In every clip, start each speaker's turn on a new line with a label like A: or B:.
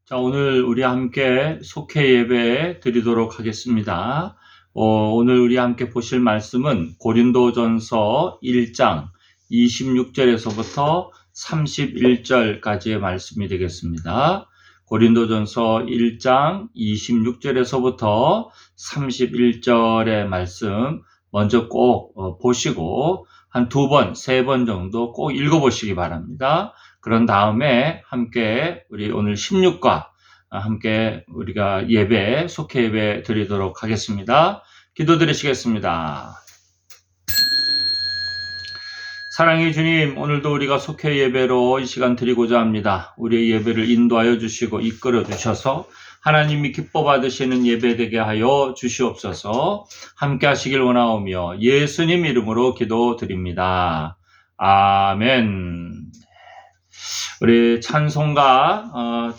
A: 자, 오늘 우리 함께 속회 예배 드리도록 하겠습니다. 오늘 우리 함께 보실 말씀은 고린도전서 1장 26절에서부터 31절까지의 말씀이 되겠습니다. 고린도전서 1장 26절에서부터 31절의 말씀 먼저 꼭 보시고 한 2번, 3번 정도 꼭 읽어보시기 바랍니다. 그런 다음에 함께 우리 오늘 16과 함께 우리가 속회 예배 드리도록 하겠습니다. 기도드리시겠습니다. 사랑의 주님, 오늘도 우리가 속회 예배로 이 시간 드리고자 합니다. 우리의 예배를 인도하여 주시고 이끌어 주셔서 하나님이 기뻐 받으시는 예배 되게 하여 주시옵소서. 함께 하시길 원하오며 예수님 이름으로 기도드립니다. 아멘. 우리 찬송가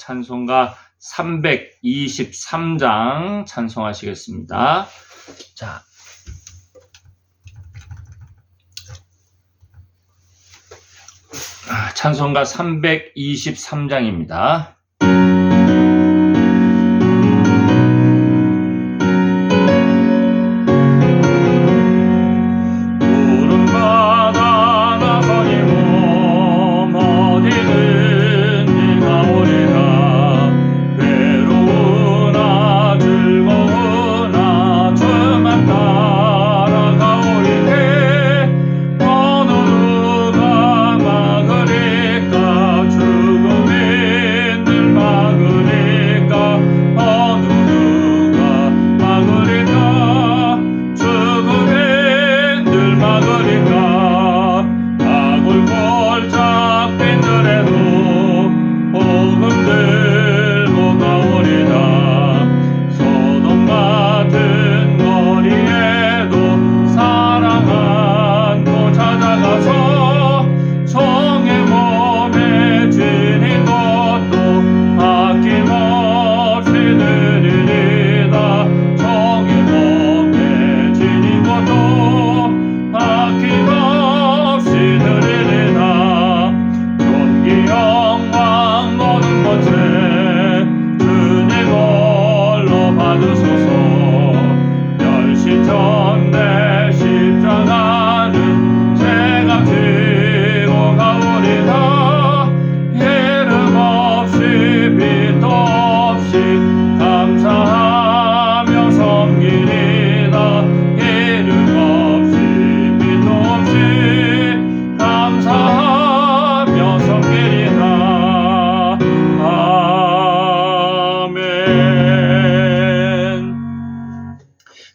A: 323장 찬송하시겠습니다. 자, 찬송가 323장입니다.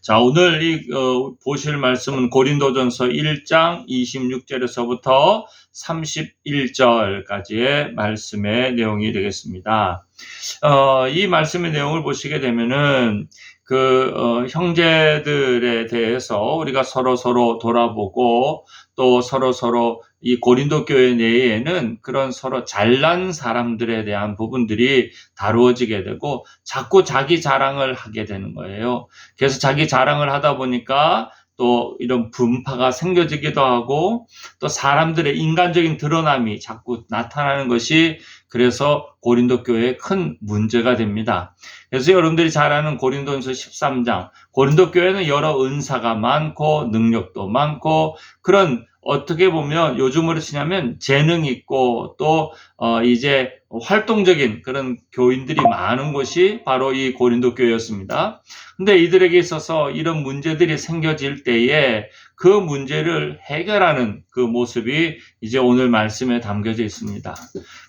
A: 자, 오늘 보실 말씀은 고린도전서 1장 26절에서부터 31절까지의 말씀의 내용이 되겠습니다. 이 말씀의 내용을 보시게 되면은 형제들에 대해서 우리가 서로 돌아보고 또 서로 이 고린도 교회 내에는 그런 서로 잘난 사람들에 대한 부분들이 다루어지게 되고 자꾸 자기 자랑을 하게 되는 거예요. 그래서 자기 자랑을 하다 보니까 또 이런 분파가 생겨지기도 하고 또 사람들의 인간적인 드러남이 자꾸 나타나는 것이 그래서 고린도 교회에 큰 문제가 됩니다. 그래서 여러분들이 잘 아는 고린도전서 13장, 고린도 교회는 여러 은사가 많고 능력도 많고 그런 어떻게 보면 요즘으로 치냐면 재능 있고 또 이제 활동적인 그런 교인들이 많은 곳이 바로 이 고린도 교회였습니다. 근데 이들에게 있어서 이런 문제들이 생겨질 때에 그 문제를 해결하는 그 모습이 이제 오늘 말씀에 담겨져 있습니다.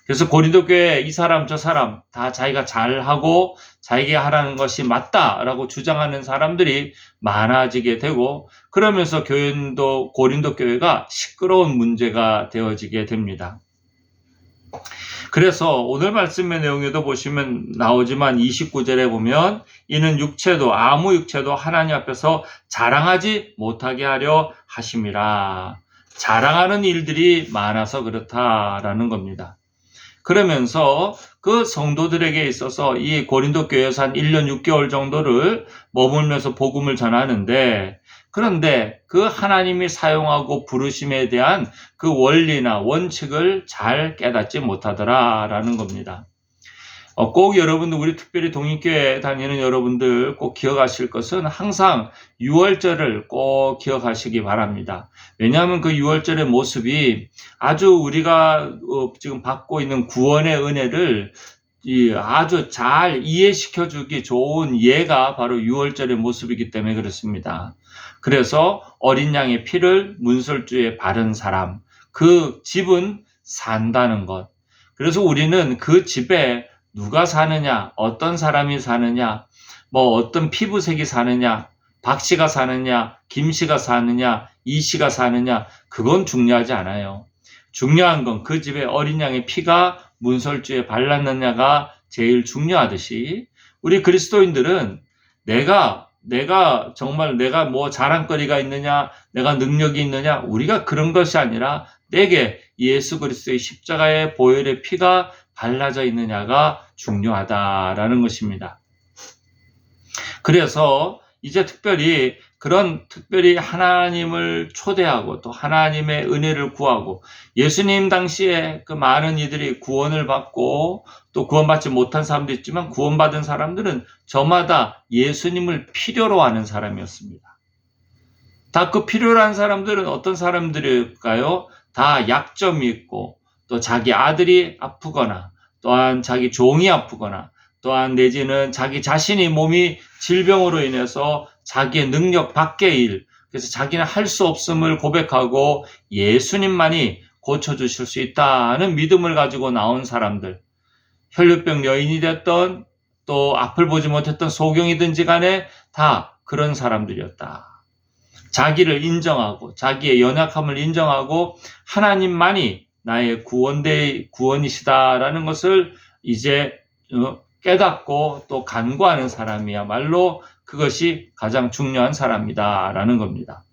A: 그래서 고린도 교회 이 사람 저 사람 다 자기가 잘하고 자기가 하라는 것이 맞다라고 주장하는 사람들이 많아지게 되고 그러면서 고린도 교회가 시끄러운 문제가 되어지게 됩니다. 그래서 오늘 말씀의 내용에도 보시면 나오지만 29절에 보면 이는 아무 육체도 하나님 앞에서 자랑하지 못하게 하려 하심이라. 자랑하는 일들이 많아서 그렇다라는 겁니다. 그러면서 그 성도들에게 있어서 이 고린도 교회에서 한 1년 6개월 정도를 머물면서 복음을 전하는데 그런데 그 하나님이 사용하고 부르심에 대한 그 원리나 원칙을 잘 깨닫지 못하더라라는 겁니다. 꼭 여러분들, 우리 특별히 동인교회 다니는 여러분들 꼭 기억하실 것은 항상 유월절을 꼭 기억하시기 바랍니다. 왜냐하면 그 유월절의 모습이 아주 우리가 지금 받고 있는 구원의 은혜를 아주 잘 이해시켜주기 좋은 예가 바로 유월절의 모습이기 때문에 그렇습니다. 그래서 어린 양의 피를 문설주에 바른 사람, 그 집은 산다는 것. 그래서 우리는 그 집에 누가 사느냐, 어떤 사람이 사느냐, 뭐 어떤 피부색이 사느냐, 박 씨가 사느냐, 김 씨가 사느냐, 이 씨가 사느냐, 그건 중요하지 않아요. 중요한 건 그 집에 어린 양의 피가 문설주에 발랐느냐가 제일 중요하듯이, 우리 그리스도인들은 내가 정말 내가 뭐 자랑거리가 있느냐, 내가 능력이 있느냐, 우리가 그런 것이 아니라 내게 예수 그리스도의 십자가의 보혈의 피가 발라져 있느냐가 중요하다라는 것입니다. 그래서 이제 특별히 하나님을 초대하고 또 하나님의 은혜를 구하고, 예수님 당시에 그 많은 이들이 구원을 받고 또 구원받지 못한 사람도 있지만 구원받은 사람들은 저마다 예수님을 필요로 하는 사람이었습니다. 다 그 필요로 하는 사람들은 어떤 사람들일까요? 다 약점이 있고, 또 자기 아들이 아프거나, 또한 자기 종이 아프거나, 또한 내지는 자기 자신이 몸이 질병으로 인해서 자기의 능력 밖의 일, 그래서 자기는 할 수 없음을 고백하고 예수님만이 고쳐주실 수 있다는 믿음을 가지고 나온 사람들, 혈류병 여인이 됐던, 또 앞을 보지 못했던 소경이든지 간에 다 그런 사람들이었다. 자기를 인정하고 자기의 연약함을 인정하고 하나님만이 나의 구원이시다라는 것을 이제 깨닫고 또 간구하는 사람이야말로 그것이 가장 중요한 사람이다라는 겁니다.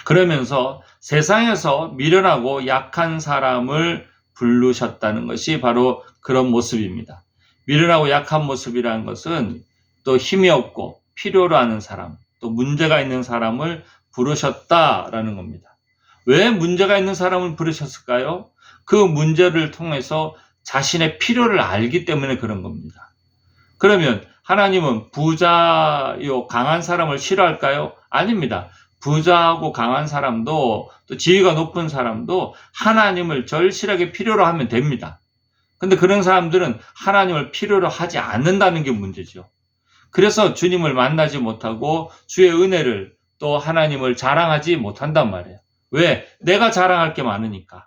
A: 그러면서 세상에서 미련하고 약한 사람을 부르셨다는 것이 바로 그런 모습입니다. 미련하고 약한 모습이라는 것은 또 힘이 없고 필요로 하는 사람, 또 문제가 있는 사람을 부르셨다라는 겁니다. 왜 문제가 있는 사람을 부르셨을까요? 그 문제를 통해서 자신의 필요를 알기 때문에 그런 겁니다. 그러면 하나님은 부자요 강한 사람을 싫어할까요? 아닙니다. 부자하고 강한 사람도 또 지위가 높은 사람도 하나님을 절실하게 필요로 하면 됩니다. 근데 그런 사람들은 하나님을 필요로 하지 않는다는 게 문제죠. 그래서 주님을 만나지 못하고 주의 은혜를 또 하나님을 자랑하지 못한단 말이에요. 왜? 내가 자랑할 게 많으니까.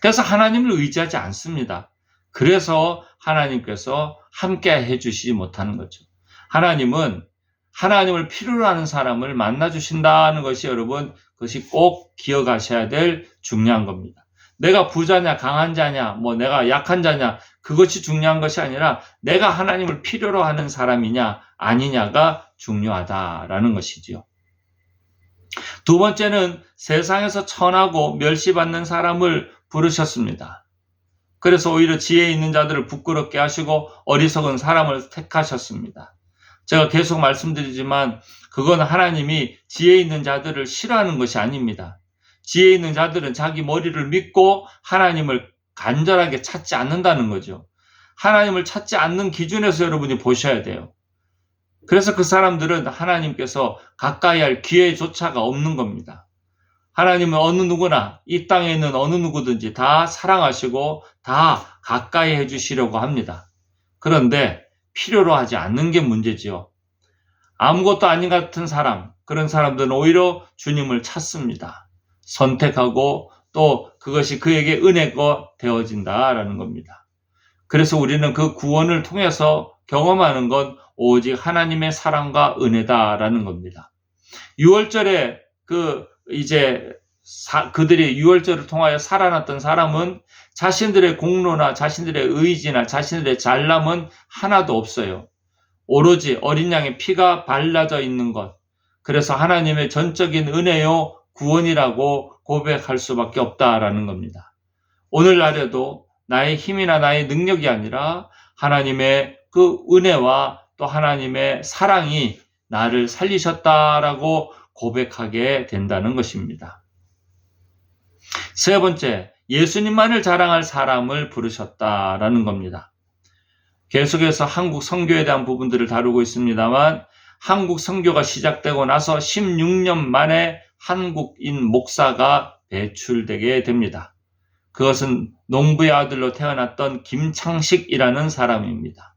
A: 그래서 하나님을 의지하지 않습니다. 그래서 하나님께서 함께 해주시지 못하는 거죠. 하나님은 하나님을 필요로 하는 사람을 만나주신다는 것이, 여러분, 그것이 꼭 기억하셔야 될 중요한 겁니다. 내가 부자냐 강한 자냐 뭐 내가 약한 자냐, 그것이 중요한 것이 아니라 내가 하나님을 필요로 하는 사람이냐 아니냐가 중요하다라는 것이지요. 두 번째는 세상에서 천하고 멸시받는 사람을 부르셨습니다. 그래서 오히려 지혜 있는 자들을 부끄럽게 하시고 어리석은 사람을 택하셨습니다. 제가 계속 말씀드리지만 그건 하나님이 지혜 있는 자들을 싫어하는 것이 아닙니다. 지혜 있는 자들은 자기 머리를 믿고 하나님을 간절하게 찾지 않는다는 거죠. 하나님을 찾지 않는 기준에서 여러분이 보셔야 돼요. 그래서 그 사람들은 하나님께서 가까이 할 기회조차가 없는 겁니다. 하나님은 어느 누구나, 이 땅에 있는 어느 누구든지 다 사랑하시고 다 가까이 해주시려고 합니다. 그런데 필요로 하지 않는 게 문제지요. 아무것도 아닌 같은 사람, 그런 사람들은 오히려 주님을 찾습니다. 선택하고 또 그것이 그에게 은혜가 되어진다라는 겁니다. 그래서 우리는 그 구원을 통해서 경험하는 건 오직 하나님의 사랑과 은혜다라는 겁니다. 6월절에 그들이 6월절을 통하여 살아났던 사람은 자신들의 공로나 자신들의 의지나 자신들의 잘남은 하나도 없어요. 오로지 어린 양의 피가 발라져 있는 것. 그래서 하나님의 전적인 은혜요 구원이라고 고백할 수밖에 없다라는 겁니다. 오늘날에도 나의 힘이나 나의 능력이 아니라 하나님의 그 은혜와 또 하나님의 사랑이 나를 살리셨다라고 고백하게 된다는 것입니다. 세 번째, 예수님만을 자랑할 사람을 부르셨다라는 겁니다. 계속해서 한국 선교에 대한 부분들을 다루고 있습니다만 한국 선교가 시작되고 나서 16년 만에 한국인 목사가 배출되게 됩니다. 그것은 농부의 아들로 태어났던 김창식이라는 사람입니다.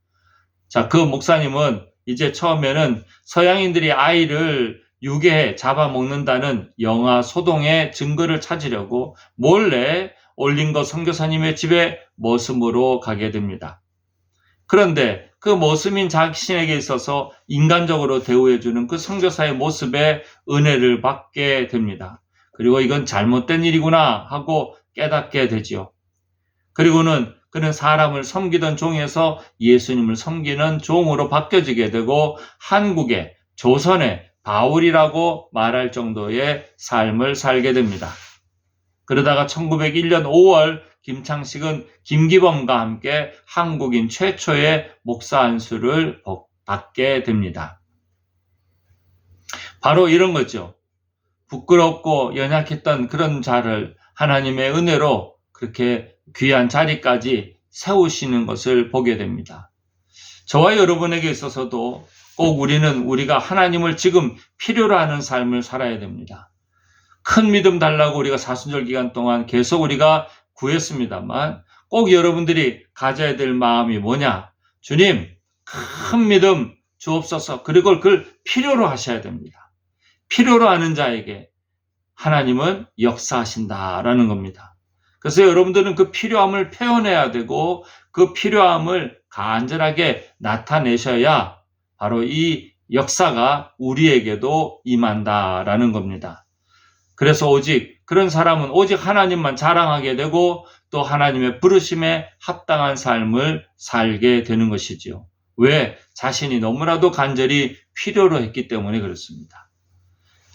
A: 자, 그 목사님은 이제 처음에는 서양인들이 아이를 유괴해 잡아먹는다는 영아 소동의 증거를 찾으려고 몰래 올린거 선교사님의 집에 머슴으로 가게 됩니다. 그런데 그 머슴인 자신에게 있어서 인간적으로 대우해주는 그 선교사의 모습에 은혜를 받게 됩니다. 그리고 이건 잘못된 일이구나 하고 깨닫게 되지요. 그리고는 그는 사람을 섬기던 종에서 예수님을 섬기는 종으로 바뀌어지게 되고 한국의 조선의 바울이라고 말할 정도의 삶을 살게 됩니다. 그러다가 1901년 5월 김창식은 김기범과 함께 한국인 최초의 목사 안수를 받게 됩니다. 바로 이런 거죠. 부끄럽고 연약했던 그런 자를 하나님의 은혜로 그렇게 귀한 자리까지 세우시는 것을 보게 됩니다. 저와 여러분에게 있어서도 꼭 우리가 하나님을 지금 필요로 하는 삶을 살아야 됩니다. 큰 믿음 달라고 우리가 사순절 기간 동안 계속 우리가 구했습니다만 꼭 여러분들이 가져야 될 마음이 뭐냐? 주님, 큰 믿음 주옵소서. 그리고 그걸 필요로 하셔야 됩니다. 필요로 하는 자에게 하나님은 역사하신다라는 겁니다. 그래서 여러분들은 그 필요함을 표현해야 되고 그 필요함을 간절하게 나타내셔야 바로 이 역사가 우리에게도 임한다라는 겁니다. 그래서 그런 사람은 오직 하나님만 자랑하게 되고 또 하나님의 부르심에 합당한 삶을 살게 되는 것이지요. 왜? 자신이 너무나도 간절히 필요로 했기 때문에 그렇습니다.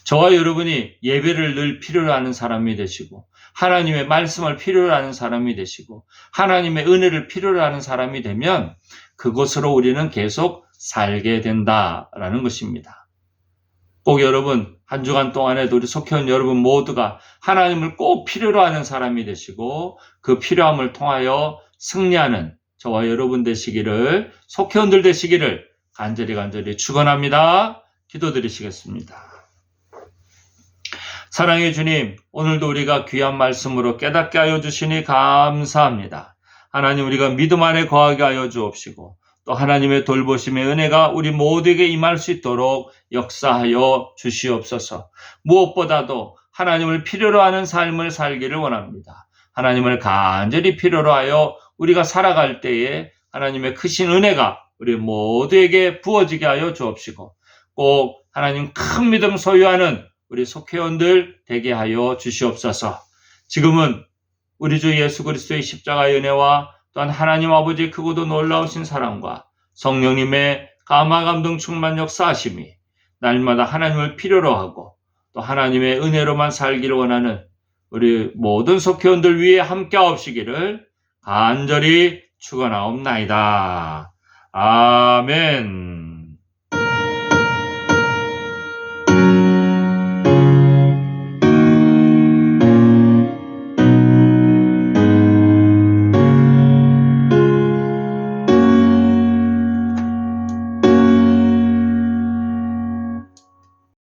A: 저와 여러분이 예배를 늘 필요로 하는 사람이 되시고 하나님의 말씀을 필요로 하는 사람이 되시고 하나님의 은혜를 필요로 하는 사람이 되면 그것으로 우리는 계속 살게 된다라는 것입니다. 꼭 여러분 한 주간 동안에도 우리 속회원 여러분 모두가 하나님을 꼭 필요로 하는 사람이 되시고 그 필요함을 통하여 승리하는 저와 여러분 되시기를 속회원들 되시기를 간절히 축원합니다. 기도드리시겠습니다. 사랑의 주님, 오늘도 우리가 귀한 말씀으로 깨닫게 하여 주시니 감사합니다. 하나님 우리가 믿음 안에 거하게 하여 주옵시고 또 하나님의 돌보심의 은혜가 우리 모두에게 임할 수 있도록 역사하여 주시옵소서. 무엇보다도 하나님을 필요로 하는 삶을 살기를 원합니다. 하나님을 간절히 필요로 하여 우리가 살아갈 때에 하나님의 크신 은혜가 우리 모두에게 부어지게 하여 주옵시고 꼭 하나님 큰 믿음 소유하는 우리 속회원들 되게 하여 주시옵소서. 지금은 우리 주 예수 그리스도의 십자가의 은혜와 또한 하나님 아버지의 크고도 놀라우신 사랑과 성령님의 감화 감동 충만 역사하심이 날마다 하나님을 필요로 하고 또 하나님의 은혜로만 살기를 원하는 우리 모든 속회원들 위에 함께하옵시기를 간절히 축원하옵나이다. 아멘.